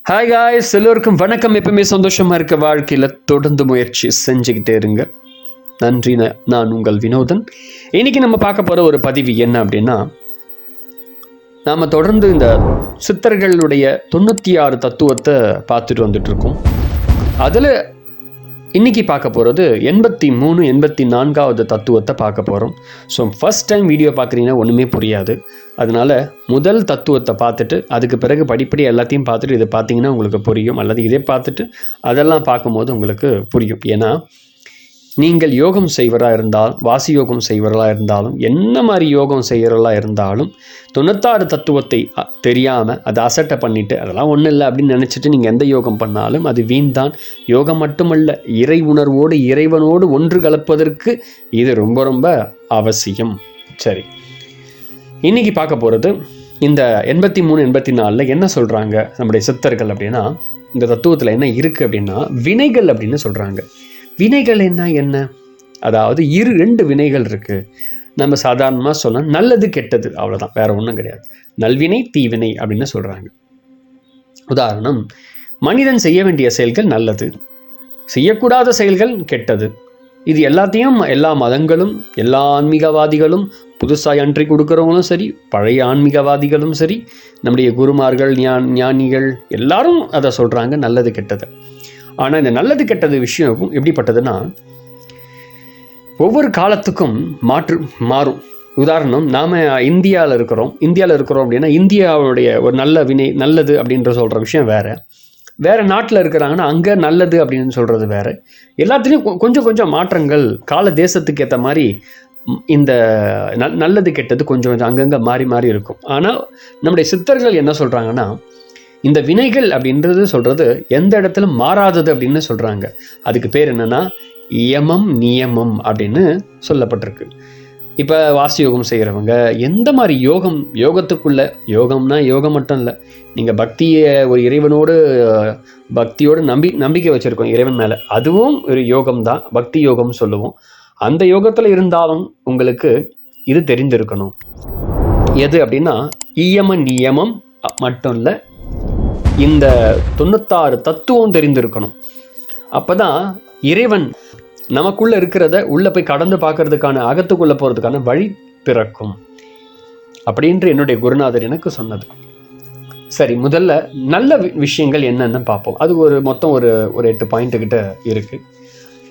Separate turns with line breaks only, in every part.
Hi guys, எல்லோருக்கும் வணக்கம். எப்பவுமே சந்தோஷமாக இருக்க வாழ்க்கையில் தொடர்ந்து முயற்சி செஞ்சுக்கிட்டே இருங்க. நன்றி. நான் உங்கள் வினோதன். இன்றைக்கி நம்ம பார்க்க போகிற ஒரு பதிவு என்ன அப்படின்னா, நாம் தொடர்ந்து இந்த சித்தர்களுடைய 96 தத்துவத்தை பார்த்துட்டு வந்துட்டுருக்கோம். அதில் இன்றைக்கி பார்க்க போகிறது 83 84வது தத்துவத்தை பார்க்க போகிறோம். ஸோ ஃபஸ்ட் டைம் வீடியோ பார்க்குறீங்கன்னா ஒன்றுமே புரியாது. அதனால் முதல் தத்துவத்தை பார்த்துட்டு அதுக்கு பிறகு படிப்படி எல்லாத்தையும் பார்த்துட்டு இதை பார்த்தீங்கன்னா உங்களுக்கு புரியும். அல்லது இதை பார்த்துட்டு அதெல்லாம் பார்க்கும்போது உங்களுக்கு புரியும். ஏன்னா நீங்கள் யோகம் செய்வராக இருந்தால், வாசி யோகம் செய்வர்களாக இருந்தாலும், என்ன மாதிரி யோகம் செய்கிறவர்களாக இருந்தாலும் 96 தத்துவத்தை தெரியாமல் அதை அசட்டை பண்ணிவிட்டு அதெல்லாம் ஒன்றும் இல்லை அப்படின்னு நினச்சிட்டு நீங்கள் எந்த யோகம் பண்ணாலும் அது வீண் தான். யோகம் மட்டுமல்ல, இறை உணர்வோடு இறைவனோடு ஒன்று கலப்பதற்கு இது ரொம்ப ரொம்ப அவசியம். சரி, இன்றைக்கி பார்க்க போகிறது இந்த 83 84 என்ன சொல்கிறாங்க நம்முடைய சித்தர்கள் அப்படின்னா, இந்த தத்துவத்தில் என்ன இருக்குது அப்படின்னா, வினைகள் அப்படின்னு சொல்கிறாங்க. வினைகள் என்ன? அதாவது 2 வினைகள் இருக்குது. நம்ம சாதாரணமாக சொன்னால் நல்லது கெட்டது, அவ்வளோதான், வேற ஒன்றும் கிடையாது. நல்வினை தீவினை அப்படின்னு சொல்கிறாங்க. உதாரணம், மனிதன் செய்ய வேண்டிய செயல்கள் நல்லது, செய்யக்கூடாத செயல்கள் கெட்டது. இது எல்லாத்தையும் எல்லா மதங்களும், எல்லா ஆன்மீகவாதிகளும், புதுசாக அன்றி கொடுக்குறவங்களும் சரி, பழைய ஆன்மீகவாதிகளும் சரி, நம்முடைய குருமார்கள், ஞானிகள் எல்லாரும் அதை சொல்கிறாங்க, நல்லது கெட்டது. ஆனால் இந்த நல்லது கெட்டது விஷயம் எப்படிப்பட்டதுன்னா, ஒவ்வொரு காலத்துக்கும் மாறும். உதாரணம், நாம் இந்தியாவில் இருக்கிறோம் அப்படின்னா இந்தியாவுடைய ஒரு நல்ல வினை நல்லது அப்படின்ற சொல்கிற விஷயம் வேறு நாட்டில் இருக்கிறாங்கன்னா அங்கே நல்லது அப்படின்னு சொல்கிறது வேறு. எல்லாத்துலேயும் கொஞ்சம் கொஞ்சம் மாற்றங்கள் கால தேசத்துக்கு ஏற்ற மாதிரி இந்த நல்லது கெட்டது கொஞ்சம் அங்கங்கே மாறி இருக்கும். ஆனால் நம்முடைய சித்தர்கள் என்ன சொல்கிறாங்கன்னா, இந்த வினைகள் அப்படின்றது சொல்கிறது எந்த இடத்துல மாறாதது அப்படின்னு சொல்கிறாங்க. அதுக்கு பேர் என்னென்னா யமம் நியமம் அப்படின்னு சொல்லப்பட்டிருக்கு. இப்போ வாசி யோகம் செய்கிறவங்க எந்த மாதிரி யோகத்துக்குள்ள யோகம்னா யோகம் மட்டும் இல்லை, நீங்கள் பக்தியை ஒரு இறைவனோடு பக்தியோடு நம்பிக்கை வச்சுருக்கோம் இறைவன் மேலே, அதுவும் ஒரு யோகம் தான், பக்தி யோகம்னு சொல்லுவோம். அந்த யோகத்தில் இருந்தாலும் உங்களுக்கு இது தெரிந்திருக்கணும். எது அப்படின்னா ஈயம நியமம் மட்டும் இல்லை, இந்த 96 தத்துவம் தெரிந்திருக்கணும். அப்போ தான் இறைவன் நமக்குள்ளே இருக்கிறத உள்ளே போய் கடந்து பார்க்கறதுக்கான, அகத்துக்குள்ளே போகிறதுக்கான வழி பிறக்கும் அப்படின்ற என்னுடைய குருநாதர் எனக்கு சொன்னது. சரி, முதல்ல நல்ல விஷயங்கள் என்னென்னு பார்ப்போம். அது மொத்தம் ஒரு 8 பாயிண்ட்டுக்கிட்ட இருக்குது.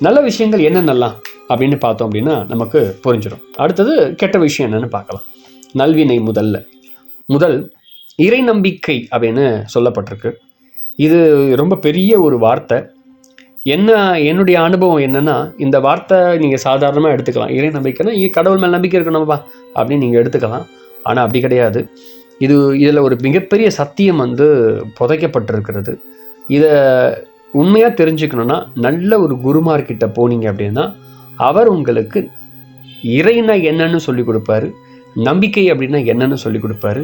நல்ல விஷயங்கள் என்னென்னலாம் அப்படின்னு பார்த்தோம் அப்படின்னா நமக்கு புரிஞ்சிடும். அடுத்தது கெட்ட விஷயம் என்னென்னு பார்க்கலாம். நல்வினை முதல் இறை நம்பிக்கை அப்படின்னு சொல்லப்பட்டிருக்கு. இது ரொம்ப பெரிய ஒரு வார்த்தை. என்னுடைய அனுபவம் என்னென்னா, இந்த வார்த்தை நீங்கள் சாதாரணமாக எடுத்துக்கலாம். இறை நம்பிக்கைன்னா கடவுள் மேல் நம்பிக்கை இருக்கணும்ப்பா அப்படின்னு நீங்கள் எடுத்துக்கலாம். ஆனால் அப்படி கிடையாது. இதில் ஒரு மிகப்பெரிய சத்தியம் புதைக்கப்பட்டிருக்கிறது. இதை உண்மையாக தெரிஞ்சுக்கணுன்னா நல்ல ஒரு குருமார்கிட்ட போனீங்க அப்படின்னா அவர் உங்களுக்கு இறைனா என்னன்னு சொல்லி கொடுப்பாரு, நம்பிக்கை அப்படின்னா என்னன்னு சொல்லி கொடுப்பாரு.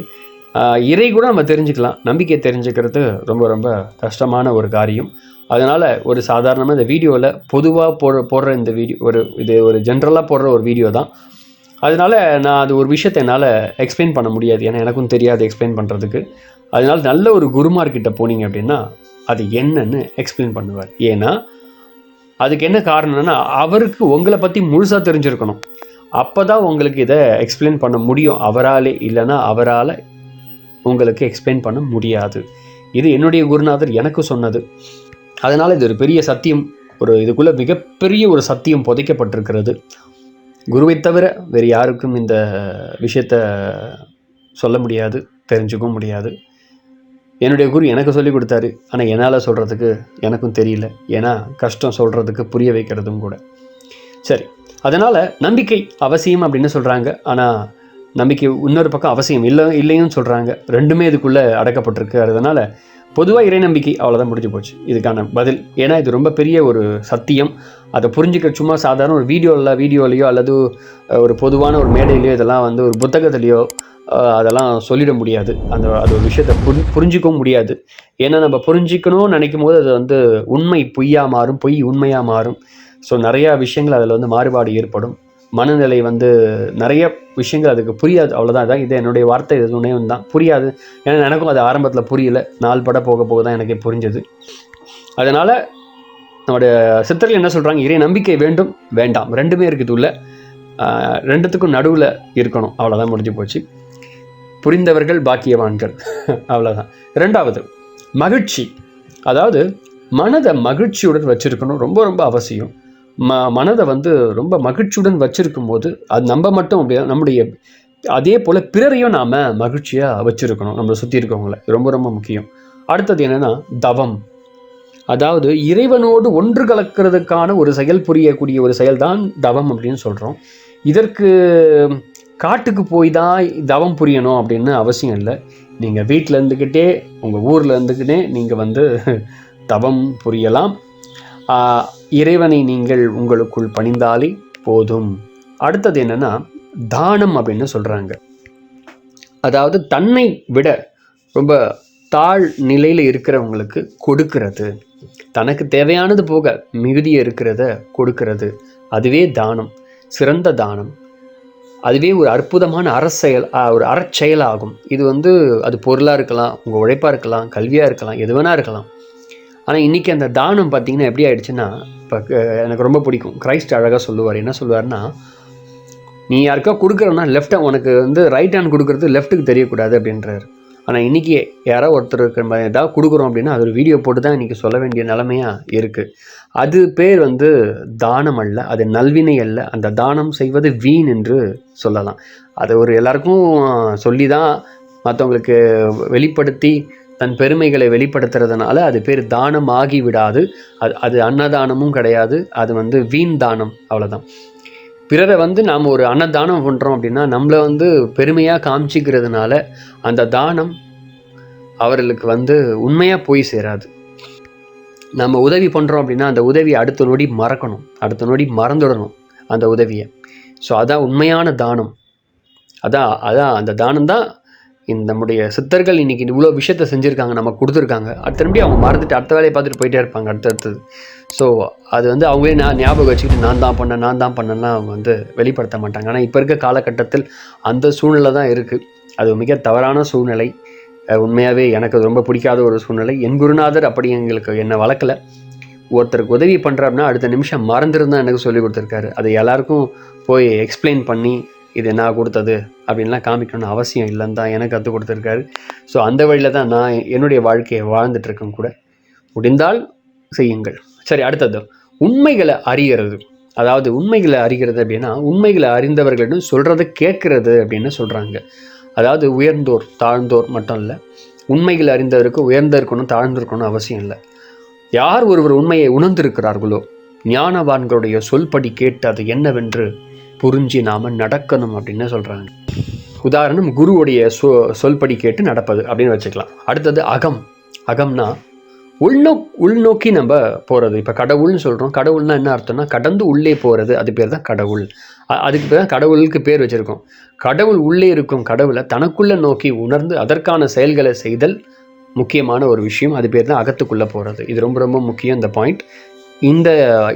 இறை கூட நம்ம தெரிஞ்சுக்கலாம், நம்பிக்கை தெரிஞ்சுக்கிறது ரொம்ப ரொம்ப கஷ்டமான ஒரு காரியம். அதனால் ஒரு சாதாரணமாக இந்த வீடியோவில் பொதுவாக போடுற இந்த வீடியோ இது ஒரு ஜென்ரலாக போடுற ஒரு வீடியோ தான். அதனால் நான் அது ஒரு விஷயத்தை என்னால் எக்ஸ்பிளைன் பண்ண முடியாது, ஏன்னா எனக்கும் தெரியாது எக்ஸ்பிளைன் பண்ணுறதுக்கு. அதனால் நல்ல ஒரு குருமார்கிட்ட போனீங்க அப்படின்னா அது என்னன்னு எக்ஸ்பிளைன் பண்ணுவார். ஏன்னா அதுக்கு என்ன காரணம்னா, அவருக்கு உங்களை பற்றி முழுசாக தெரிஞ்சிருக்கணும். அப்போ தான் உங்களுக்கு இதை எக்ஸ்பிளைன் பண்ண முடியும் அவராலே. இல்லைன்னா அவரால் உங்களுக்கு எக்ஸ்பிளைன் பண்ண முடியாது. இது என்னுடைய குருநாதர் எனக்கு சொன்னது. அதனால் இது ஒரு பெரிய சத்தியம், இதுக்குள்ளே மிகப்பெரிய ஒரு சத்தியம் புதைக்கப்பட்டிருக்கிறது. குருவை தவிர வேறு யாருக்கும் இந்த விஷயத்தை சொல்ல முடியாது, தெரிஞ்சுக்கவும் முடியாது. என்னுடைய குரு எனக்கு சொல்லி கொடுத்தாரு, ஆனால் என்னால் சொல்கிறதுக்கு எனக்கும் தெரியல. ஏன்னா கஷ்டம் சொல்கிறதுக்கு, புரிய வைக்கிறதும் கூட. சரி, அதனால் நம்பிக்கை அவசியம் அப்படின்னு சொல்கிறாங்க. ஆனால் நம்பிக்கை இன்னொரு பக்கம் அவசியம் இல்லைன்னு சொல்கிறாங்க. ரெண்டுமே இதுக்குள்ளே அடக்கப்பட்டிருக்கு. அதனால் பொதுவாக இறை நம்பிக்கை, அவ்வளோதான், முடிஞ்சு போச்சு இதுக்கான பதில். ஏன்னா இது ரொம்ப பெரிய ஒரு சத்தியம். அதை புரிஞ்சுக்க சும்மா சாதாரண ஒரு வீடியோலையோ அல்லது ஒரு பொதுவான ஒரு மேடையிலையோ இதெல்லாம் ஒரு புத்தகத்துலேயோ அதெல்லாம் சொல்லிட முடியாது. அது ஒரு விஷயத்தை புரிஞ்சிக்கவும் முடியாது. ஏன்னா நம்ம புரிஞ்சிக்கணும்னு நினைக்கும் போது அது உண்மை பொய்யாக மாறும், பொய் உண்மையாக மாறும். ஸோ நிறையா விஷயங்கள் அதில் மாறுபாடு ஏற்படும். மனநிலை வந்து நிறைய விஷயங்கள் அதுக்கு புரியாது, அவ்வளோதான். அதான் இது என்னுடைய வார்த்தை, இது ஒன்று தான் புரியாது. ஏன்னா எனக்கும் அது ஆரம்பத்தில் புரியல, நாள் பட போக போக தான் எனக்கே புரிஞ்சது. அதனால் நம்முடைய சித்தர்கள் என்ன சொல்கிறாங்க, இறை நம்பிக்கை வேண்டும் வேண்டாம் ரெண்டுமே இருக்குது உள்ள, ரெண்டுத்துக்கும் நடுவில் இருக்கணும், அவ்வளோதான், முடிஞ்சு போச்சு. புரிந்தவர்கள் பாக்கியவான்கள், அவ்வளோதான். ரெண்டாவது மகிழ்ச்சி, அதாவது மனதை மகிழ்ச்சியுடன் வச்சுருக்கணும், ரொம்ப ரொம்ப அவசியம். மனதை வந்து ரொம்ப மகிழ்ச்சியுடன் வச்சுருக்கும் போது அது நம்ம மட்டும் அப்படியே நம்முடைய அதே போல் பிறரையும் நாம் மகிழ்ச்சியாக வச்சுருக்கணும், நம்மளை சுற்றி இருக்கவங்கள, ரொம்ப ரொம்ப முக்கியம். அடுத்தது என்னென்னா தவம், அதாவது இறைவனோடு ஒன்று கலக்கிறதுக்கான ஒரு செயல் புரியக்கூடிய ஒரு செயல்தான் தவம் அப்படின்னு சொல்கிறோம். இதற்கு காட்டுக்கு போய் தான் தவம் புரியணும் அப்படின்னு அவசியம் இல்லை. நீங்கள் வீட்டில் இருந்துக்கிட்டே, உங்கள் ஊரில் இருந்துக்கிட்டே நீங்கள் வந்து தவம் புரியலாம். இறைவனை நீங்கள் உங்களுக்குள் பணிந்தாலே போதும். அடுத்தது என்னென்னா தானம் அப்படின்னு சொல்கிறாங்க. அதாவது தன்னை விட ரொம்ப தாழ் நிலையில் இருக்கிறவங்களுக்கு கொடுக்கிறது, தனக்கு தேவையானது போக மிகுதியாக இருக்கிறத கொடுக்கிறது, அதுவே தானம், சிறந்த தானம். அதுவே ஒரு அற்புதமான ஒரு அறச்செயலாகும். இது வந்து அது பொருளாக இருக்கலாம், உங்கள் உழைப்பாக இருக்கலாம், கல்வியாக இருக்கலாம், எது வேணா இருக்கலாம். ஆனால் இன்றைக்கி அந்த தானம் பார்த்திங்கன்னா எப்படி ஆயிடுச்சுன்னா, இப்போ எனக்கு ரொம்ப பிடிக்கும், கிரைஸ்ட் அழகாக சொல்லுவார். என்ன சொல்லுவார்னா, நீ யாருக்கா கொடுக்குறோன்னா லெஃப்ட், உனக்கு வந்து ரைட் ஹேண்ட் கொடுக்குறது லெஃப்ட்டுக்கு தெரியக்கூடாது அப்படின்றார். ஆனால் இன்றைக்கி யாரோ ஒருத்தர் இருக்கிற மாதிரி ஏதாவது கொடுக்குறோம் அப்படின்னா அது ஒரு வீடியோ போட்டு தான் இன்றைக்கி சொல்ல வேண்டிய நிலைமையாக இருக்குது. அது பேர் வந்து தானம் அல்ல, அது நல்வினை அல்ல. அந்த தானம் செய்வது வீண் என்று சொல்லலாம். அது ஒரு எல்லாருக்கும் சொல்லி தான் மற்றவங்களுக்கு வெளிப்படுத்தி தன் பெருமைகளை வெளிப்படுத்துறதுனால அது பேர் தானம் ஆகி விடாது. அது அன்னதானமும் கிடையாது, அது வந்து வீண் தானம், அவ்வளோதான். பிறரை வந்து நாம் ஒரு அன்னதானம் பண்ணுறோம் அப்படின்னா நம்மளை வந்து பெருமையாக காமிச்சிக்கிறதுனால அந்த தானம் அவர்களுக்கு வந்து உண்மையாக போய் சேராது. நம்ம உதவி பண்ணுறோம் அப்படின்னா அந்த உதவியை அடுத்த நொடி மறக்கணும், அடுத்த நொடி மறந்துடணும் அந்த உதவியை. ஸோ அதான் உண்மையான தானம். அதான் அந்த தானம் தான் நம்முடைய சித்தர்கள் இன்றைக்கி இவ்வளோ விஷயத்த செஞ்சுருக்காங்க, நமக்கு கொடுத்துருக்காங்க. திரும்பி அவங்க மறந்துட்டு அடுத்த வேலையை பார்த்துட்டு போயிட்டே இருப்பாங்க அடுத்தடுத்தது. ஸோ அது வந்து அவங்களே ஞாபகம் வச்சுக்கிட்டு நான் தான் பண்ணேன்னா அவங்க வந்து வெளிப்படுத்த மாட்டாங்க. ஆனால் இப்போ இருக்க காலகட்டத்தில் அந்த சூழ்நிலை தான் இருக்குது. அது மிக தவறான சூழ்நிலை. உண்மையாகவே எனக்கு அது ரொம்ப பிடிக்காத ஒரு சூழ்நிலை. என் குருநாதர் அப்படி என்னை வளர்க்கலை. ஒருத்தருக்கு உதவி பண்ணுறாருன்னா அடுத்த நிமிஷம் மறந்துருந்தான் எனக்கு சொல்லி கொடுத்துருக்காரு. அதை எல்லாருக்கும் போய் எக்ஸ்பிளைன் பண்ணி இது நான் கொடுத்தது அப்படின்லாம் காமிக்கணும்னு அவசியம் இல்லைன்னு தான் எனக்கு கற்றுக் கொடுத்துருக்காரு. ஸோ அந்த வழியில் தான் நான் என்னுடைய வாழ்க்கையை வாழ்ந்துட்டுருக்கேன் கூட. முடிந்தால் செய்யுங்கள். சரி, அடுத்தது உண்மைகளை அறிகிறது. அதாவது உண்மைகளை அறிகிறது அப்படின்னா உண்மைகளை அறிந்தவர்களிடம் சொல்கிறத கேட்குறது அப்படின்னு சொல்கிறாங்க. அதாவது உயர்ந்தோர் தாழ்ந்தோர் மட்டும் இல்லை, உண்மைகளை அறிந்தவருக்கு உயர்ந்திருக்கணும் தாழ்ந்திருக்கணும் அவசியம் இல்லை. யார் ஒருவர் உண்மையை உணர்ந்திருக்கிறார்களோ ஞானவான்களுடைய சொல்படி கேட்டு அது என்னவென்று புரிஞ்சு நாம் நடக்கணும் அப்படின்னு சொல்கிறாங்க. உதாரணம் குருவுடைய சொல்படி கேட்டு நடப்பது அப்படின்னு வச்சுக்கலாம். அடுத்தது அகம்னா உள்நோக்கி நம்ம போகிறது. இப்போ கடவுள்னு சொல்கிறோம். கடவுள்னா என்ன அர்த்தம்னா கடந்து உள்ளே போகிறது, அது பேர் தான் கடவுள். அதுக்கு பேர் தான் கடவுளுக்கு பேர் வச்சுருக்கோம். கடவுள் உள்ளே இருக்கும் கடவுளை தனக்குள்ளே நோக்கி உணர்ந்து அதற்கான செயல்களை செய்தல் முக்கியமான ஒரு விஷயம். அது பேர் தான் அகத்துக்குள்ளே போகிறது. இது ரொம்ப ரொம்ப முக்கியம் இந்த பாயிண்ட்.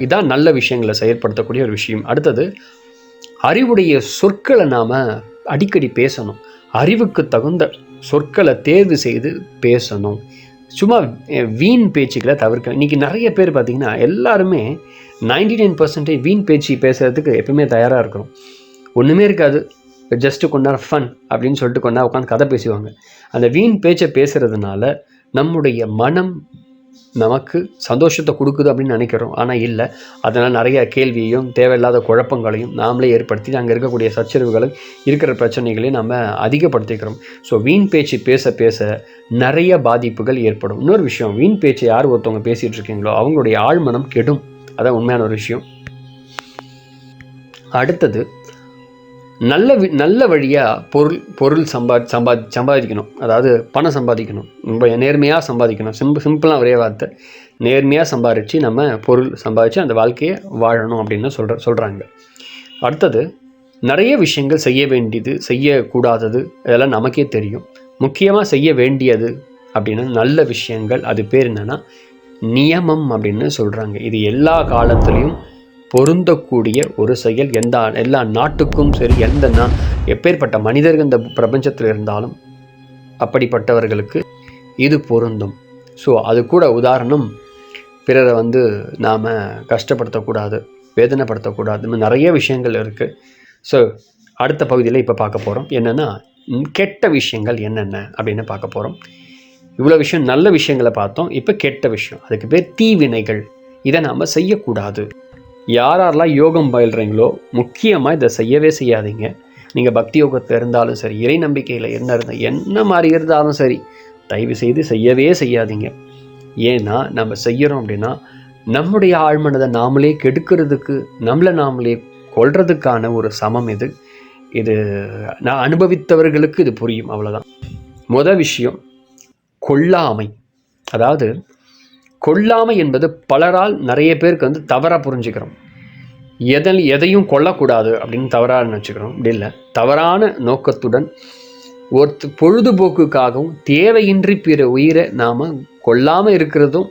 இதான் நல்ல விஷயங்களை செயற்படுத்தக்கூடிய ஒரு விஷயம். அடுத்தது அறிவுடைய சொற்களை நாம் அடிக்கடி பேசணும். அறிவுக்கு தகுந்த சொற்களை தேர்வு செய்து பேசணும். சும்மா வீண் பேச்சுக்களை தவிர்க்க. இன்றைக்கி நிறைய பேர் பார்த்திங்கன்னா எல்லாருமே 99% வீண் பேச்சு பேசுகிறதுக்கு எப்பவுமே தயாராக இருக்கிறோம். ஒன்றுமே இருக்காது, ஜஸ்ட்டு கொஞ்ச நேரம் ஃபன் அப்படின்னு சொல்லிட்டு கொஞ்ச நேரம் உட்காந்து கதை பேசுவாங்க. அந்த வீண் பேச்சை பேசுகிறதுனால நம்முடைய மனம் நமக்கு சந்தோஷத்தை கொடுக்குது அப்படின்னு நினைக்கிறோம். ஆனால் இல்லை, அதனால் நிறைய கேள்வியையும் தேவையில்லாத குழப்பங்களையும் நாமளே ஏற்படுத்தி அங்கே இருக்கக்கூடிய சச்சரவுகளை இருக்கிற பிரச்சனைகளையும் நம்ம அதிகப்படுத்திக்கிறோம். ஸோ வீண் பேச்சு பேச பேச நிறைய பாதிப்புகள் ஏற்படும். இன்னொரு விஷயம், வீண் பேச்சு யார் ஒருத்தவங்க பேசிகிட்டு இருக்கீங்களோ அவங்களுடைய ஆழ்மனம் கெடும். அதான் உண்மையான ஒரு விஷயம். அடுத்தது நல்ல வழியாக பொருள் சம்பாதிக்கணும். அதாவது பணம் சம்பாதிக்கணும், ரொம்ப நேர்மையாக சம்பாதிக்கணும். சிம்பிளாக ஒரே வார்த்தை, நேர்மையாக சம்பாதிச்சு நம்ம பொருள் சம்பாதிச்சு அந்த வாழ்க்கையை வாழணும் அப்படின்னு சொல்கிறாங்க. அடுத்தது நிறைய விஷயங்கள் செய்ய வேண்டியது செய்யக்கூடாதது இதெல்லாம் நமக்கே தெரியும். முக்கியமாக செய்ய வேண்டியது அப்படின்னா நல்ல விஷயங்கள். அது பேர் என்னென்னா நியமம் அப்படின்னு சொல்கிறாங்க. இது எல்லா காலத்துலேயும் பொருந்தக்கூடிய ஒரு செயல். எல்லா நாட்டுக்கும் சரி, எப்பேற்பட்ட மனிதர்கள் இந்த பிரபஞ்சத்தில் இருந்தாலும் அப்படிப்பட்டவர்களுக்கு இது பொருந்தும். ஸோ அது கூட உதாரணம், பிறரை நாம் கஷ்டப்படுத்தக்கூடாது, வேதனைப்படுத்தக்கூடாது, நிறைய விஷயங்கள் இருக்குது. ஸோ அடுத்த பகுதியில் இப்போ பார்க்க போகிறோம். என்னென்னா, கெட்ட விஷயங்கள் என்னென்ன அப்படின்னு பார்க்க போகிறோம். இவ்வளோ விஷயம் நல்ல விஷயங்களை பார்த்தோம். இப்போ கெட்ட விஷயம், அதுக்கு பேர் தீவினைகள். இதை நாம் செய்யக்கூடாது. யாரெல்லாம் யோகம் பயில்றீங்களோ முக்கியமாக இதை செய்யவே செய்யாதீங்க. நீங்கள் பக்தி யோகத்தில் இருந்தாலும் சரி, இறை நம்பிக்கையில் என்ன மாதிரி இருந்தாலும் சரி, தயவு செய்து செய்யவே செய்யாதீங்க. ஏன்னா நம்ம செய்கிறோம் அப்படின்னா நம்முடைய ஆழ்மனதை நாமளே கெடுக்கிறதுக்கு, நம்மளை நாமளே கொள்றதுக்கான ஒரு சமம் இது. நான் அனுபவித்தவர்களுக்கு இது புரியும், அவ்வளோதான். முதல் விஷயம் கொல்லாமை. அதாவது கொல்லாமை என்பது பலரால் நிறைய பேருக்கு தவறாக புரிஞ்சுக்கிறோம். எதையும் கொல்லக்கூடாது அப்படின்னு தவறாக நினச்சிக்கிறோம். அப்படி இல்லை, தவறான நோக்கத்துடன் ஒரு பொழுதுபோக்குக்காகவும் தேவையின்றி பிற உயிரை நாம் கொல்லாமல் இருக்கிறதும்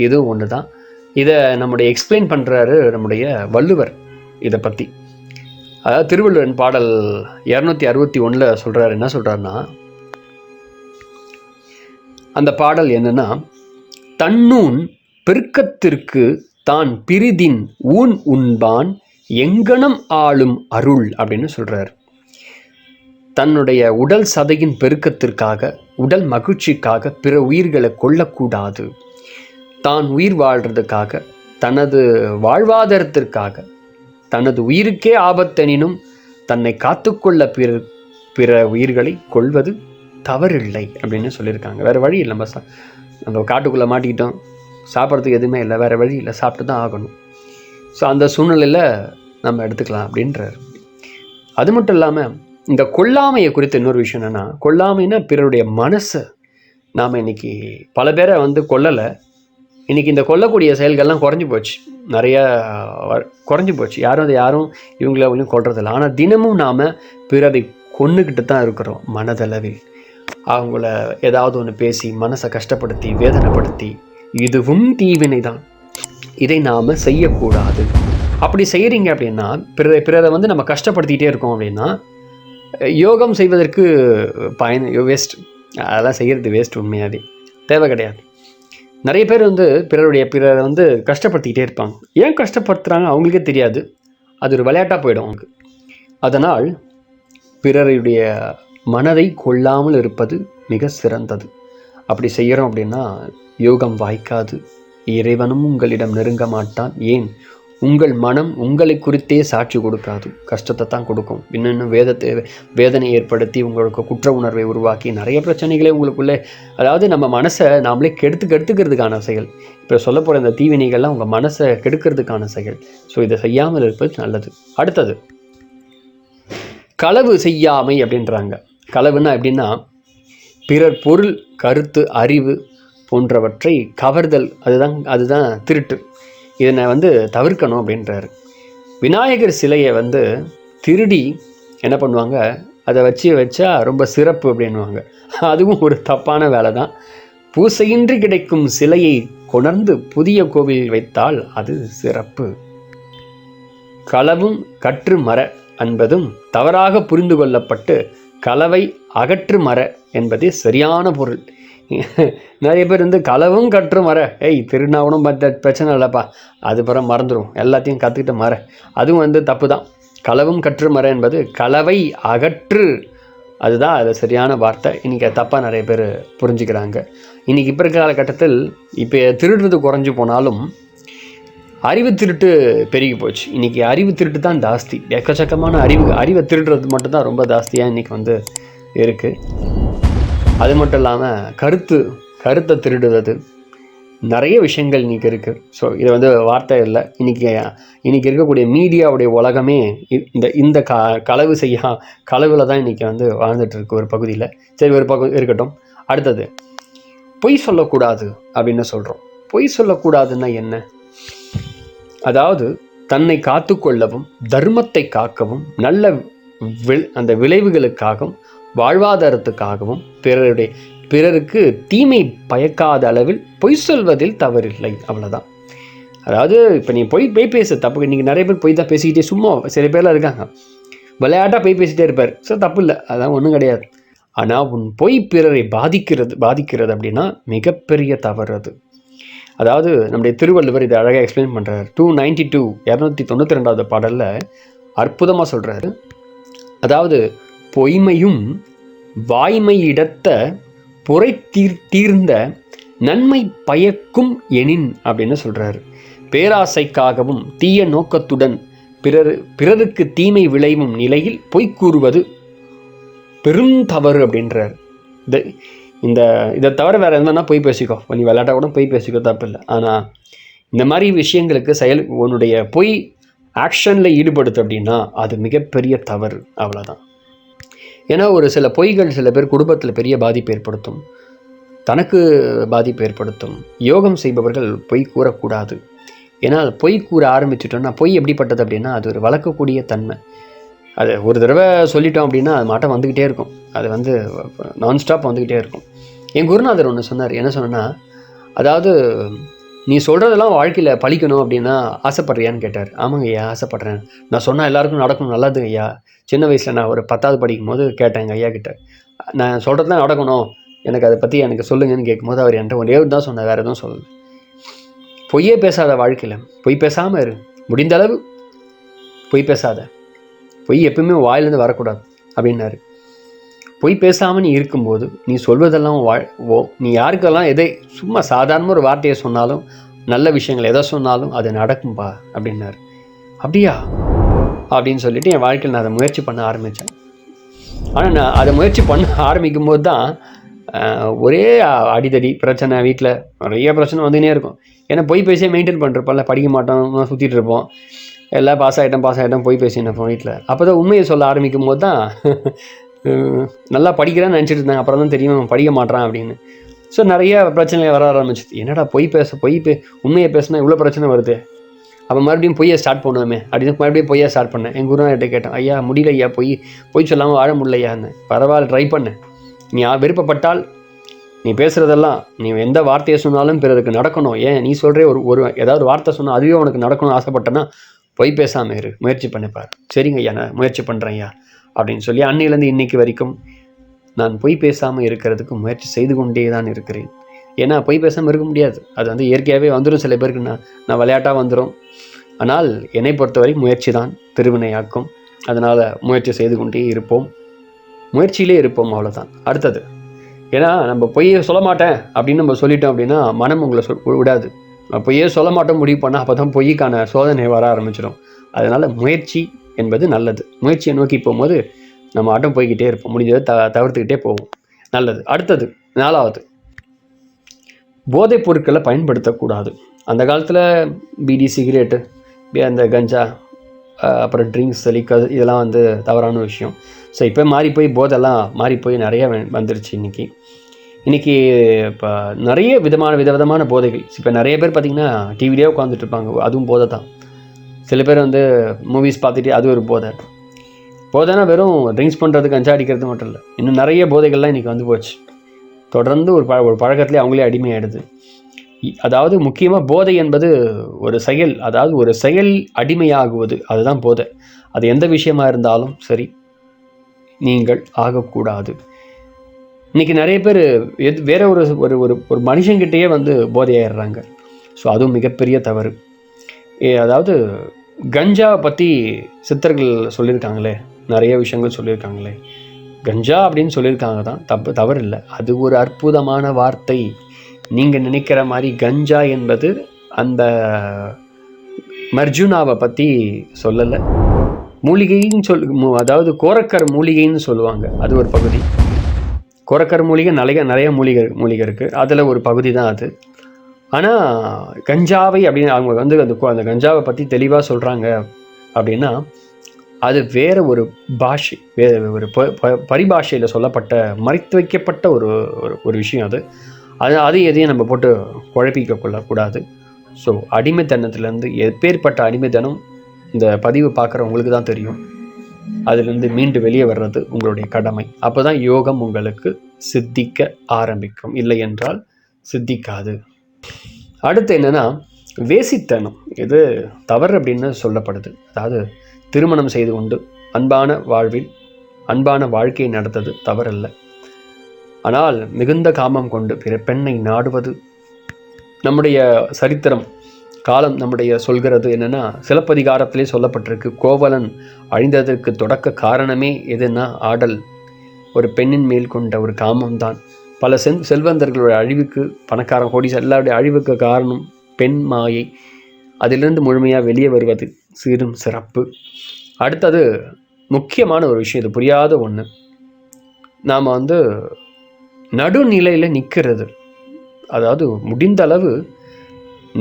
இதுவும் ஒன்று தான். இதை நம்முடைய எக்ஸ்பிளைன் பண்ணுறாரு நம்முடைய வள்ளுவர் இதை பற்றி. அதாவது திருவள்ளுவன் பாடல் 261 சொல்கிறார். என்ன சொல்கிறாருன்னா, அந்த பாடல் என்னன்னா, தன்னூன் பெருக்கத்திற்கு தான் பிரிதின் ஊன் உண்பான் எங்கனம் ஆளும் அருள் அப்படின்னு சொல்றார். தன்னுடைய உடல் சதையின் பெருக்கத்திற்காக, உடல் மகிழ்ச்சிக்காக பிற உயிர்களை கொல்லக்கூடாது. தான் உயிர் வாழ்றதுக்காக, தனது வாழ்வாதாரத்திற்காக, தனது உயிருக்கே ஆபத்தெனினும் தன்னை காத்துக்கொள்ள பிற உயிர்களை கொள்வது தவறில்லை அப்படின்னு சொல்லியிருக்காங்க. வேறு வழி இல்லை. நம்ம காட்டுக்குள்ளே மாட்டிக்கிட்டோம், சாப்பிட்றதுக்கு எதுவுமே இல்லை, வேறு வழி இல்லை, சாப்பிட்டு தான் ஆகணும். ஸோ அந்த சூழ்நிலையில் நம்ம எடுத்துக்கலாம் அப்படின்றார். அது மட்டும் இல்லாமல் இந்த கொல்லாமையை குறித்து இன்னொரு விஷயம் என்னென்னா, கொல்லாமைன்னா பிறருடைய மனசை நாம் இன்றைக்கி பல பேரை கொல்லலை. இன்றைக்கி இந்த கொல்லக்கூடிய செயல்கள்லாம் குறைஞ்சி போச்சு, நிறையா குறைஞ்சி போச்சு. யாரும் இவங்கள கொல்றதில்லை. ஆனால் தினமும் நாம் பிறரை கொன்னுக்கிட்டு தான் இருக்கிறோம். மனதளவில் அவங்கள ஏதாவது ஒன்று பேசி மனசை கஷ்டப்படுத்தி வேதனைப்படுத்தி, இதுவும் தீவினை தான். இதை நாம் செய்யக்கூடாது. அப்படி செய்கிறீங்க அப்படின்னா பிறரை நம்ம கஷ்டப்படுத்திகிட்டே இருக்கோம் அப்படின்னா யோகம் செய்வதற்கு வேஸ்ட். அதெல்லாம் செய்கிறது வேஸ்ட். உண்மையாகவே தேவை கிடையாது. நிறைய பேர் பிறரை கஷ்டப்படுத்திக்கிட்டே இருப்பாங்க. ஏன் கஷ்டப்படுத்துகிறாங்க அவங்களுக்கே தெரியாது. அது ஒரு விளையாட்டாக போயிடும் அவங்களுக்கு. அதனால் பிறருடைய மனதை கொள்ளாமல் இருப்பது மிக சிறந்தது. அப்படி செய்கிறோம் அப்படின்னா யோகம் வாய்க்காது, இறைவனும் உங்களிடம் நெருங்க மாட்டான். ஏன், உங்கள் மனம் உங்களை குறித்தே சாட்சி கொடுக்காது, கஷ்டத்தை தான் கொடுக்கும். இன்னும் வேதனை ஏற்படுத்தி உங்களுக்கு குற்ற உணர்வை உருவாக்கி நிறைய பிரச்சனைகளே உங்களுக்குள்ளே, அதாவது நம்ம மனசை நாமளே கெடுத்துக்கிறதுக்கான செயல். இப்போ சொல்ல போகிற இந்த தீவினைகள்லாம் உங்கள் மனசை கெடுக்கிறதுக்கான செயல். ஸோ இதை செய்யாமல் இருப்பது நல்லது. அடுத்தது களவு செய்யாமை அப்படின்றாங்க. களவுன்னா எப்படின்னா, பிறர் பொருள், கருத்து, அறிவு போன்றவற்றை கவர்தல். அதுதான் திருட்டு. இதனை தவிர்க்கணும் அப்படின்றாரு. விநாயகர் சிலையை திருடி என்ன பண்ணுவாங்க, அதை வச்சா ரொம்ப சிறப்பு அப்படின்வாங்க. அதுவும் ஒரு தப்பான வேலை தான். பூசையின்றி கிடைக்கும் சிலையை கொணர்ந்து புதிய கோவிலில் வைத்தால் அது சிறப்பு. களவும் கற்று மர என்பதும் தவறாக புரிந்து கொள்ளப்பட்டு களவை அகற்று மர என்பதே சரியான பொருள். நிறைய பேர் களவும் கற்று மர, திருநாவணும் பிரச்சனை இல்லைப்பா, அது பிறகு மறந்துடும், எல்லாத்தையும் கற்றுக்கிட்டு மர, அதுவும் தப்பு தான். களவும் கற்று மர என்பது களவை அகற்று, அதுதான் அது சரியான வார்த்தை. இன்றைக்கி தப்பாக நிறைய பேர் புரிஞ்சுக்கிறாங்க. இன்றைக்கி இப்போ இருக்கிற காலகட்டத்தில் இப்போ திருடுறது குறைஞ்சி போனாலும் அறிவு திருட்டு பெருகி போச்சு. இன்றைக்கி அறிவு திருட்டு தான் ஜாஸ்தி. எக்கச்சக்கமான அறிவை திருடுறது மட்டும்தான் ரொம்ப ஜாஸ்தியாக இன்றைக்கி இருக்குது. அது மட்டும் இல்லாமல் கருத்தை திருடுவது, நிறைய விஷயங்கள் இன்றைக்கி இருக்குது. ஸோ இது வார்த்தை இல்லை. இன்றைக்கி இருக்கக்கூடிய மீடியாவுடைய உலகமே இந்த களவில் தான் இன்றைக்கி வாழ்ந்துட்டுருக்கு ஒரு பகுதியில். சரி, ஒரு பகுதி இருக்கட்டும். அடுத்தது பொய் சொல்லக்கூடாது அப்படின்னு சொல்கிறோம். பொய் சொல்லக்கூடாதுன்னா என்ன? அதாவது தன்னை காத்து கொள்ளவும், தர்மத்தை காக்கவும், நல்ல அந்த விளைவுகளுக்காகவும், வாழ்வாதாரத்துக்காகவும், பிறருக்கு தீமை பயக்காத அளவில் பொய் சொல்வதில் தவறில்லை. அவ்வளோதான். அதாவது இப்போ நீ பொய் பேசு தப்பு. இன்றைக்கி நிறைய பேர் பொய் தான் பேசிக்கிட்டே சும்மா சில பேர்லாம் இருக்காங்க, விளையாட்டாக பேசிகிட்டே இருப்பார். ஸோ தப்பு இல்லை, அதான் ஒன்றும் கிடையாது. ஆனால் உன் பொய் பிறரை பாதிக்கிறது அப்படின்னா மிகப்பெரிய தவறு அது. அதாவது நம்முடைய திருவள்ளுவர் இதை அழகாக எக்ஸ்பிளைன் பண்ணுறாரு. 292 பாடலில் அற்புதமாக சொல்கிறாரு. அதாவது பொய்மையும் வாய்மையிடத்த புரை தீர்ந்த நன்மை பயக்கும் எனின் அப்படின்னு சொல்கிறாரு. பேராசைக்காகவும் தீய நோக்கத்துடன் பிறருக்கு தீமை விளைவும் நிலையில் பொய் கூறுவது பெரும் தவறு அப்படின்றார். இதை தவிர வேறு என்னன்னா பொய் பேசிக்கோ, நீ விளையாட்டா கூட பொய் பேசிக்கோ, தப்பு இல்லை. ஆனால் இந்த மாதிரி விஷயங்களுக்கு உன்னுடைய பொய் ஆக்ஷனில் ஈடுபடுத்து அப்படின்னா அது மிகப்பெரிய தவறு, அவ்வளோதான். ஏன்னா ஒரு சில பொய்கள் சில பேர் குடும்பத்தில் பெரிய பாதிப்பு ஏற்படுத்தும், தனக்கு பாதிப்பு ஏற்படுத்தும். யோகம் செய்பவர்கள் பொய் கூறக்கூடாது. ஏன்னா அது பொய் கூற ஆரம்பிச்சிட்டோம்னா, பொய் எப்படிப்பட்டது அப்படின்னா அது ஒரு வளர்க்கக்கூடிய தன்மை. அது ஒரு தடவை சொல்லிட்டோம் அப்படின்னா அது மாட்டம் வந்துக்கிட்டே இருக்கும், அது நான்ஸ்டாப் வந்துக்கிட்டே இருக்கும். என் குருநாதர் ஒன்று சொன்னார். என்ன சொன்னா, அதாவது நீ சொல்கிறதெல்லாம் வாழ்க்கையில் பழிக்கணும் அப்படின்னா ஆசைப்பட்றியான்னு கேட்டார். ஆமாங்க ஐயா, ஆசைப்பட்றேன். நான் சொன்னால் எல்லாருக்கும் நடக்கணும், நல்லது ஐயா. சின்ன வயசில் நான் ஒரு 10வது படிக்கும் போது கேட்டேன் எங்கள் ஐயா கிட்ட, நான் சொல்கிறதுலாம் நடக்கணும், எனக்கு அதை பற்றி எனக்கு சொல்லுங்கன்னு கேட்கும்போது அவர் என்கிட்ட ஒரே தான் சொன்னார், வேறு எதுவும் சொல்லலை. பொய்யே பேசாத வாழ்க்கையில், பொய் பேசாமல் இரு, முடிந்த அளவு பொய் பேசாத, பொய் எப்பவுமே வாயிலேருந்து வரக்கூடாது அப்படின்னாரு. பொய் பேசாமல் நீ இருக்கும்போது நீ சொல்வதெல்லாம் நீ யாருக்கெல்லாம் எதை சும்மா சாதாரண ஒரு வார்த்தையை சொன்னாலும், நல்ல விஷயங்கள் எதை சொன்னாலும் அது நடக்கும்பா அப்படின்னாரு. அப்படியா அப்படின்னு சொல்லிட்டு என் வாழ்க்கையில் நான் அதை முயற்சி பண்ண ஆரம்பித்தேன். ஆனால் நான் அதை முயற்சி பண்ண ஆரம்பிக்கும் போது தான் ஒரே அடிதடி பிரச்சனை, வீட்டில் நிறைய பிரச்சனை வந்துனே இருக்கும். ஏன்னா பொய் பேசியே மெயின்டைன் பண்ணிருப்போம்ல, படிக்க மாட்டோம், சுற்றிட்டு இருப்போம், எல்லாம் பாஸ் ஆகிட்டோம் பொய் பேசின்னு இருப்போம் வீட்டில். அப்போ தான் உண்மையை சொல்ல ஆரம்பிக்கும் போது தான் நல்லா படிக்கிறேன்னு நினச்சிட்டு இருந்தாங்க, அப்புறம் தான் தெரியும் படிக்க மாட்டான் அப்படின்னு. ஸோ நிறைய பிரச்சனைகள் வர ஆரம்பிச்சிது. என்னடா உண்மையை பேசினா இவ்வளோ பிரச்சனை வருது, அப்போ மறுபடியும் பொய்யை ஸ்டார்ட் பண்ணுவோமே அப்படின்னு மறுபடியும் பொய்யை ஸ்டார்ட் பண்ணேன். என் குருநாதர்கிட்ட கேட்டேன், ஐயா முடியல ஐயா, பொய் சொல்லாமல் வாழ முடியலையான்னு. பரவாயில்ல, ட்ரை பண்ணேன். நீ விருப்பப்பட்டால் நீ பேசுகிறதெல்லாம், நீ எந்த வார்த்தையை சொன்னாலும் பிறருக்கு நடக்கணும். ஏன் நீ சொல்கிறே ஒரு ஏதாவது வார்த்தை சொன்னால் அதுவே உனக்கு நடக்கணும்னு ஆசைப்பட்டேன்னா பொய் பேசாமல் இரு, முயற்சி பண்ணிப்பார். சரிங்க ஐயா, நான் முயற்சி பண்ணுறேன் ஐயா அப்படின்னு சொல்லி அன்னையிலேருந்து இன்னைக்கு வரைக்கும் நான் பொய் பேசாமல் இருக்கிறதுக்கு முயற்சி செய்து கொண்டே தான் இருக்கிறேன். ஏன்னா பொய் பேசாமல் இருக்க முடியாது, அது இயற்கையாகவே வந்துடும். சில பேருக்கு நான் விளையாட்டாக வந்துடும். ஆனால் என்னை பொறுத்தவரை முயற்சி தான் திருவினையாக்கும். அதனால் முயற்சி செய்து கொண்டே இருப்போம், முயற்சியிலே இருப்போம், அவ்வளோதான். அடுத்தது, ஏன்னா நம்ம பொய்யை சொல்ல மாட்டேன் அப்படின்னு நம்ம சொல்லிட்டோம் அப்படின்னா மனம் உங்களை விடாது. பொய்யே சொல்ல மாட்டோம் முடிவு பண்ணால் அப்போ தான் பொய்க்கான சோதனை வர ஆரம்பிச்சிடும். அதனால் முயற்சி என்பது நல்லது. முயற்சியை நோக்கி போகும்போது நம்ம ஆட்டம் போய்கிட்டே இருப்போம், முடிஞ்சதை தவிர்த்துக்கிட்டே போவோம், நல்லது. அடுத்தது 4வது, போதைப் பொருட்களை பயன்படுத்தக்கூடாது. அந்த காலத்தில் பீடி, சிகரெட்டு, அந்த கஞ்சா, அப்புறம் ட்ரிங்க்ஸ், லிக்கர், இதெல்லாம் தவறான விஷயம். ஸோ இப்போ போதெல்லாம் மாறி போய் நிறைய வந்துருச்சு. இன்றைக்கி இப்போ நிறைய விதமான போதைகள். இப்போ நிறைய பேர் பார்த்திங்கன்னா டிவிலேயே உட்காந்துட்டு இருப்பாங்க, அதுவும் போதை தான். சில பேர் மூவிஸ் பார்த்துட்டு அது ஒரு போதைனா வெறும் ட்ரிங்க்ஸ் பண்ணுறது, கஞ்சா அடிக்கிறது மட்டும் இல்லை, இன்னும் நிறைய போதைகள்லாம் இன்றைக்கி போச்சு. தொடர்ந்து ஒரு பழக்கத்துலேயே அவங்களே அடிமையாயிடுது. அதாவது முக்கியமாக போதை என்பது ஒரு செயல், அதாவது ஒரு செயல் அடிமையாகுவது, அதுதான் போதை. அது எந்த விஷயமா இருந்தாலும் சரி, நீங்கள் ஆகக்கூடாது. இன்றைக்கி நிறைய பேர் வேற ஒரு மனுஷங்கிட்டேயே போதையாயிடுறாங்க. ஸோ அதுவும் மிகப்பெரிய தவறு. அதாவது கஞ்சாவை பற்றி சித்தர்கள் சொல்லியிருக்காங்களே, நிறைய விஷயங்கள் சொல்லியிருக்காங்களே. கஞ்சா அப்படின்னு சொல்லியிருக்காங்க தான், தவறு இல்லை. அது ஒரு அற்புதமான வார்த்தை. நீங்கள் நினைக்கிற மாதிரி கஞ்சா என்பது அந்த மர்ஜுனாவை பற்றி சொல்லலை. மூலிகைன்னு அதாவது கோரக்கர் மூலிகைன்னு சொல்லுவாங்க, அது ஒரு பகுதி. கோரக்கர் மூலிகை நிறைய மூலிகை இருக்குது, அதில் ஒரு பகுதி தான் அது. ஆனால் கஞ்சாவை அப்படின்னு அவங்க அந்த கஞ்சாவை பற்றி தெளிவாக சொல்கிறாங்க அப்படின்னா அது வேறு ஒரு பாஷை, வேறு ஒரு பரிபாஷையில் சொல்லப்பட்ட, மறைத்து வைக்கப்பட்ட ஒரு விஷயம். அது எதையும் நம்ம போட்டு குழப்பிக்க கொள்ளக்கூடாது. ஸோ அடிமைத்தனத்துலேருந்து எப்பேற்பட்ட அடிமைத்தனம் இந்த பதிவு பார்க்குறவங்களுக்கு தான் தெரியும். அதிலிருந்து மீண்டு வெளியே வர்றது உங்களுடைய கடமை. அப்போ தான் யோகம் உங்களுக்கு சித்திக்க ஆரம்பிக்கும், இல்லை என்றால் சித்திக்காது. அடுத்து என்னென்னா, வேசித்தனம் இது தவறு அப்படின்னு சொல்லப்படுது. அதாவது திருமணம் செய்து கொண்டு அன்பான வாழ்க்கையை நடத்தது தவறல்ல. ஆனால் மிகுந்த காமம் கொண்டு பிற பெண்ணை நாடுவது நம்முடைய சரித்திரம் காலம் நம்முடைய சொல்கிறது என்னென்னா, சிலப்பதிகாரத்திலே சொல்லப்பட்டிருக்கு, கோவலன் அழிந்ததற்கு தொடக்க காரணமே எதுன்னா ஆடல், ஒரு பெண்ணின் மேல் கொண்ட ஒரு காமம்தான். பல செல்வந்தர்களுடைய அழிவுக்கு, பணக்காரன் கோடீஸ்வரர் எல்லாருடைய அழிவுக்கு காரணம் பெண் மாயை. அதிலிருந்து முழுமையாக வெளியே வருவது சீரும் சிறப்பு. அடுத்தது முக்கியமான ஒரு விஷயம், இது புரியாத ஒன்று, நாம் நடுநிலையில் நிற்கிறது. அதாவது முடிந்த அளவு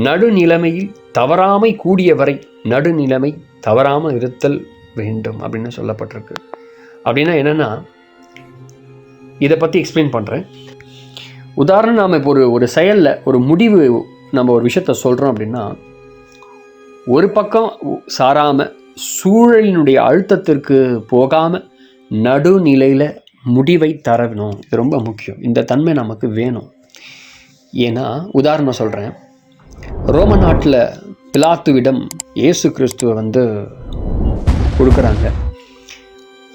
நடுநிலைமையில் தவறாமை கூடிய வரை நடுநிலைமை தவறாமல் இருத்தல் வேண்டும் அப்படின்னு சொல்லப்பட்டிருக்கு. அப்படின்னா என்னென்னா, இதை பற்றி எக்ஸ்பிளைன் பண்ணுறேன். உதாரணம், நாம் இப்போ ஒரு செயலில் ஒரு முடிவு, நம்ம ஒரு விஷயத்த சொல்கிறோம் அப்படின்னா, ஒரு பக்கம் சாராமல் சூழலினுடைய அழுத்தத்திற்கு போகாமல் நடுநிலையில் முடிவை தரணும். இது ரொம்ப முக்கியம். இந்த தன்மை நமக்கு வேணும். ஏன்னா உதாரணம் சொல்கிறேன், ரோம நாட்டில் பிலாத்துவிடம் இயேசு கிறிஸ்துவை கொடுக்குறாங்க.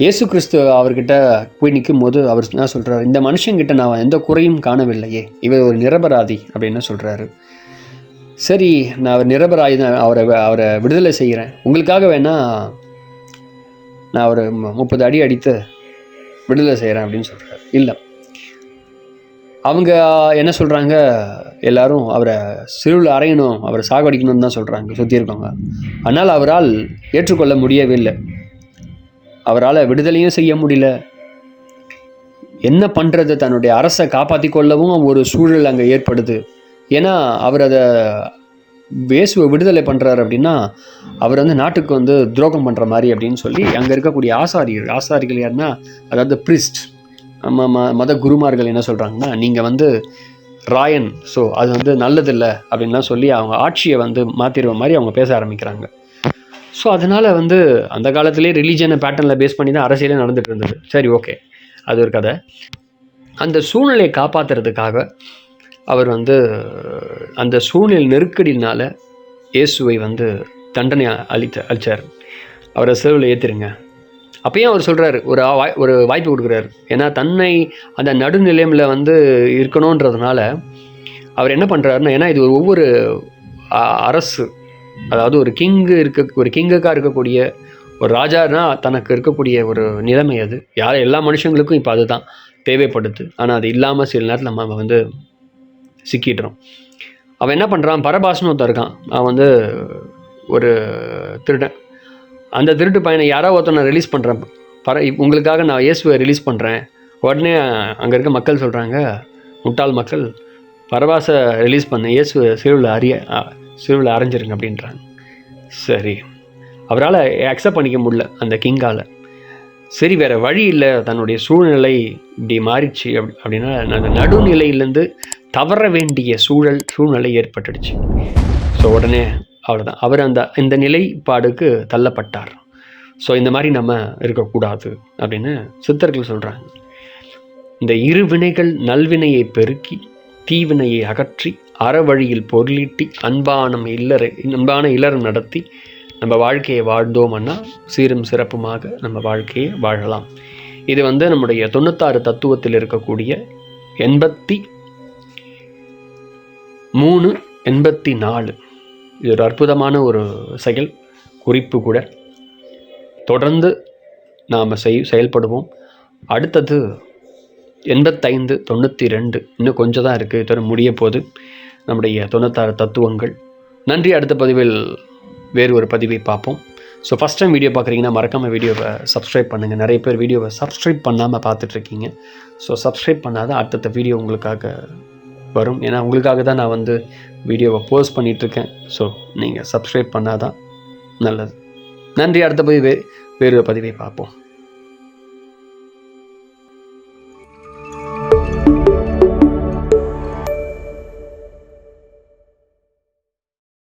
இயேசு கிறிஸ்து அவர்கிட்ட போய் நிற்கும் போது அவர் என்ன சொல்கிறார், இந்த மனுஷங்கிட்ட நான் எந்த குறையும் காணவில்லையே, இவர் ஒரு நிரபராதி அப்படின்னு சொல்கிறாரு. சரி, நான் அவர் நிரபராதி தான், அவரை விடுதலை செய்கிறேன், உங்களுக்காக வேணால் நான் அவரை 30 அடி அடித்து விடுதலை செய்கிறேன் அப்படின்னு சொல்கிறார். இல்லை, அவங்க என்ன சொல்கிறாங்க, எல்லாரும் அவரை சிலுவையில் அறையணும், அவரை சாகடிக்கணும்னு தான் சொல்கிறாங்க சுற்றி இருக்கவங்க. ஆனால் அவரால் ஏற்றுக்கொள்ள முடியவில்லை. அவரால் விடுதலையும் செய்ய முடியல. என்ன பண்ணுறது, தன்னுடைய அரசை காப்பாற்றி கொள்ளவும் ஒரு சூழல் அங்கே ஏற்படுது. ஏன்னா அவர் அதை இயேசுவை விடுதலை பண்ணுறாரு அப்படின்னா அவர் நாட்டுக்கு துரோகம் பண்ணுற மாதிரி அப்படின்னு சொல்லி அங்கே இருக்கக்கூடிய ஆசாரிகள் யாருன்னா, அதாவது பிரிஸ்ட், மத குருமார்கள் என்ன சொல்கிறாங்கன்னா, நீங்கள் ராயன், ஸோ அது நல்லதில்லை அப்படின்லாம் சொல்லி அவங்க ஆட்சியை மாற்றிடுற மாதிரி அவங்க பேச ஆரம்பிக்கிறாங்க. ஸோ அதனால் அந்த காலத்திலே ரிலீஜனை பேட்டர்னில் பேஸ் பண்ணி தான் அரசியலே நடந்துகிட்டு இருந்தது. சரி, ஓகே, அது ஒரு கதை. அந்த சூழ்நிலையை காப்பாற்றுறதுக்காக அவர் அந்த சூழ்நிலை நெருக்கடினால இயேசுவை தண்டனை அளித்தார். அவரை சிலுவையில் ஏற்றிருங்க. அப்பயும் அவர் சொல்கிறாரு, ஒரு வாய்ப்பு கொடுக்குறாரு. ஏன்னா தன்னை அந்த நடுநிலையில் இருக்கணுன்றதுனால அவர் என்ன பண்ணுறாருன்னா, ஏன்னா இது ஒவ்வொரு அரசு, அதாவது ஒரு கிங்குக்காக இருக்கக்கூடிய ஒரு ராஜானா தனக்கு இருக்கக்கூடிய ஒரு நிலைமை அது. எல்லா மனுஷங்களுக்கும் இப்போ அதுதான் தேவைப்படுது. ஆனால் அது இல்லாமல் சில நேரத்தில் நம்ம சிக்கிடுறோம். அவன் என்ன பண்ணுறான், பரபாசன்னு ஒருத்தர் இருக்கான், அவன் ஒரு திருடன். அந்த திருட்டு பையனை யாரோ ஒருத்தனை ரிலீஸ் பண்ணுறேன், உங்களுக்காக நான் இயேசுவை ரிலீஸ் பண்ணுறேன். உடனே அங்கே இருக்க மக்கள் சொல்கிறாங்க, முட்டாள் மக்கள், பரபாசை ரிலீஸ் பண்ண, இயேசுவை சிலுவையில் அரைஞ்சிருங்க அப்படின்றாங்க. சரி, அவரால் அக்செப்ட் பண்ணிக்க முடியல அந்த கிங்கால். சரி, வேறு வழி இல்லை, தன்னுடைய சூழ்நிலை இப்படி மாறிடுச்சு அப்படின்னா அந்த நடுநிலையிலேருந்து தவற வேண்டிய சூழ்நிலை ஏற்பட்டுடுச்சு. ஸோ உடனே அவ்வளோதான், அவர் இந்த நிலைப்பாடுக்கு தள்ளப்பட்டார். ஸோ இந்த மாதிரி நம்ம இருக்கக்கூடாது அப்படின்னு சித்தர்கள் சொல்கிறாங்க. இந்த இரு வினைகள் நல்வினையை பெருக்கி தீவினையை அகற்றி அறவழியில் பொருளீட்டி அன்பான இல்லறம் நடத்தி நம்ம வாழ்க்கையை வாழ்ந்தோம்னா சீரும் சிறப்புமாக நம்ம வாழ்க்கையை வாழலாம். இது நம்முடைய 96 தத்துவத்தில் இருக்கக்கூடிய 83, 84 இது ஒரு அற்புதமான ஒரு குறிப்பு கூட. தொடர்ந்து நாம் செயல்படுவோம். அடுத்தது 85, 92 இன்னும் கொஞ்சம் தான் இருக்குது, இதோட முடிய போது நம்முடைய 96 தத்துவங்கள். நன்றி. அடுத்த பதிவில் வேறு ஒரு பதிவை பார்ப்போம். ஸோ ஃபஸ்ட் டைம் வீடியோ பார்க்குறீங்கன்னா மறக்காமல் வீடியோவை சப்ஸ்கிரைப் பண்ணுங்கள். நிறைய பேர் வீடியோவை சப்ஸ்கிரைப் பண்ணாமல் பார்த்துட்ருக்கீங்க. ஸோ சப்ஸ்கிரைப் பண்ணாதான் அடுத்த வீடியோ உங்களுக்காக வரும். ஏன்னா உங்களுக்காக தான் நான் வீடியோவை போஸ்ட் பண்ணிகிட்ருக்கேன். ஸோ நீங்கள் சப்ஸ்கிரைப் பண்ணாதான் நல்லது. நன்றி. அடுத்த பதிவு வேறு பதிவை பார்ப்போம்.